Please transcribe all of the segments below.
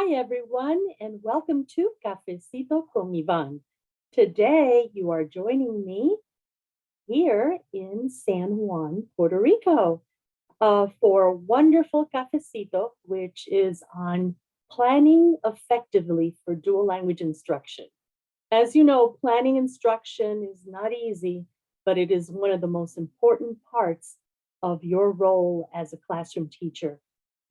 Hi, everyone, and welcome to Cafecito con Yvonne. Today, you are joining me here in San Juan, Puerto Rico, for a wonderful Cafecito, which is on planning effectively for dual language instruction. As you know, planning instruction is not easy, but it is one of the most important parts of your role as a classroom teacher.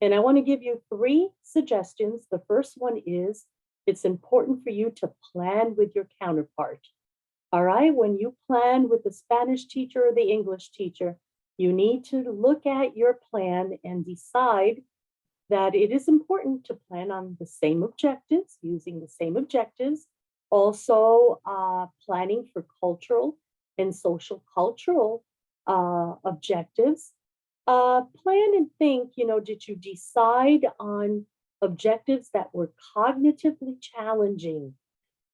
And I want to give you three suggestions. The first one is it's important for you to plan with your counterpart. All right, when you plan with the Spanish teacher or the English teacher, you need to look at your plan and decide that it is important to plan on the same objectives, using the same objectives, also planning for cultural and social cultural objectives. Plan and think, did you decide on objectives that were cognitively challenging?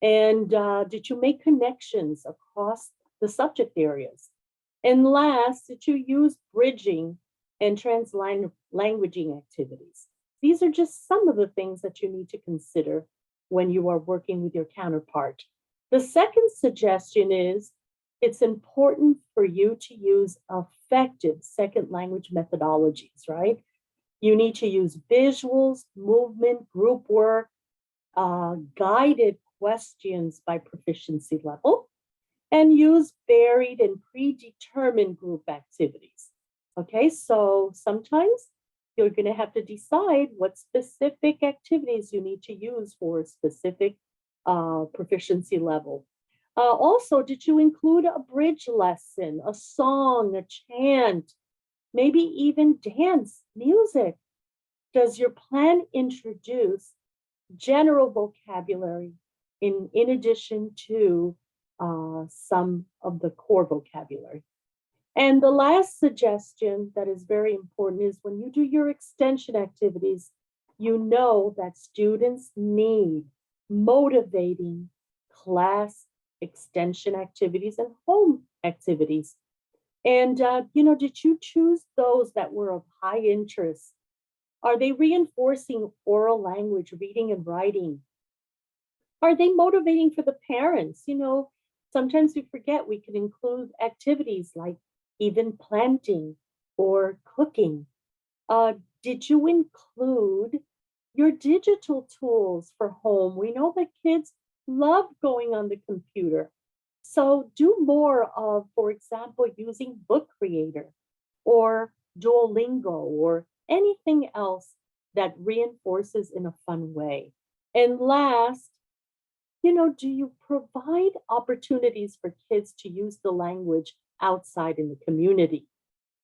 And did you make connections across the subject areas? And last, did you use bridging and translanguaging activities? These are just some of the things that you need to consider when you are working with your counterpart. The second suggestion is it's important for you to use effective second language methodologies, right? You need to use visuals, movement, group work, guided questions by proficiency level, and use varied and predetermined group activities. Okay, so sometimes you're going to have to decide what specific activities you need to use for a specific proficiency level. Also, did you include a bridge lesson, a song, a chant, maybe even dance, music? Does your plan introduce general vocabulary in addition to some of the core vocabulary? And the last suggestion that is very important is when you do your extension activities, you know that students need motivating class extension activities and home activities. And, did you choose those that were of high interest? Are they reinforcing oral language, reading and writing? Are they motivating for the parents? Sometimes we forget we can include activities like even planting or cooking. Did you include your digital tools for home? We know that kids love going on the computer. So do more of, for example, using Book Creator or Duolingo or anything else that reinforces in a fun way. And last, do you provide opportunities for kids to use the language outside in the community?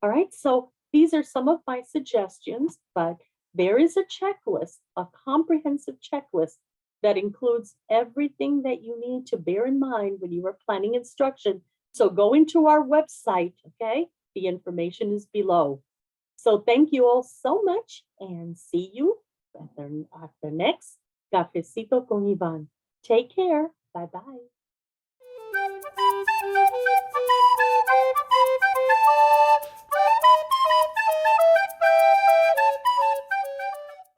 All right, so these are some of my suggestions, but there is a checklist, a comprehensive checklist that includes everything that you need to bear in mind when you are planning instruction. So go into our website, okay? The information is below. So thank you all so much and see you at the next Cafecito con Yvonne. Take care. Bye-bye.